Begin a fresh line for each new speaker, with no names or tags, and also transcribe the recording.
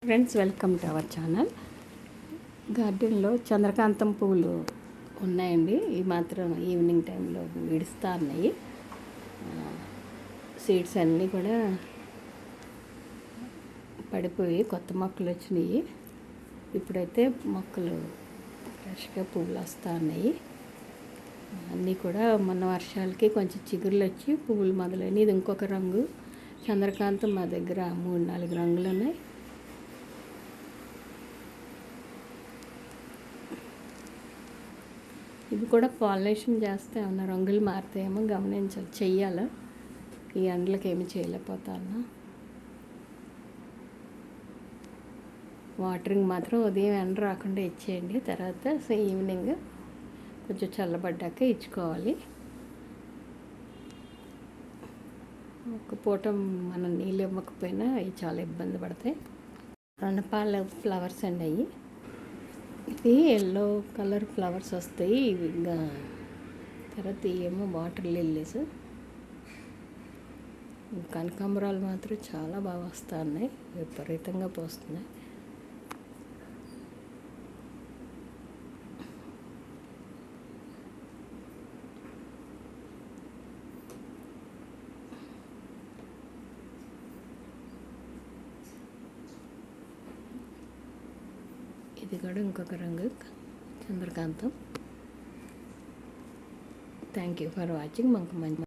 Friends, welcome to our channel. గార్డెన్లో చంద్రకాంతం పువ్వులు ఉన్నాయండి. ఈ మాత్రం ఈవినింగ్ టైంలో విడుస్తూ ఉన్నాయి. సీడ్స్ అన్నీ కూడా పడిపోయి కొత్త మొక్కలు వచ్చినాయి. ఇప్పుడైతే మొక్కలు ఫ్రెష్గా పువ్వులు వస్తూ ఉన్నాయి. అన్నీ కూడా మొన్న వర్షాలకి కొంచెం చిగురులు వచ్చి పువ్వులు మొదలైనవి. ఇది ఇంకొక రంగు చంద్రకాంతం. మా దగ్గర 3-4 రంగులు ఉన్నాయి. ఇవి కూడా పాలినేషన్ చేస్తే ఏమన్నా రంగులు మారుతాయేమో గమనించాలి, చెయ్యాలా. ఈ ఎండలకి ఏమి చేయలేకపోతాను. వాటరింగ్ మాత్రం ఉదయం ఎండ రాకుండా ఇచ్చేయండి. తర్వాత ఈవినింగ్ కొంచెం చల్లబడ్డాక ఇచ్చుకోవాలి. ఒక పూట మనం నీళ్ళు ఇవ్వకపోయినా అవి చాలా ఇబ్బంది పడతాయి. రణపాల ఫ్లవర్స్ అండి అవి. ఇది ఎల్లో కలర్ ఫ్లవర్స్ వస్తాయి. ఇవి ఇంకా తర్వాత ఏమో వాటర్ లిల్లీస్. కనకాంబరాలు మాత్రం చాలా బాగా వస్తున్నాయి, విపరీతంగా పోస్తున్నాయి. ఇది కూడా ఇంకొక రంగు చంద్రకాంతం. Thank you for watching. మాకు మంచి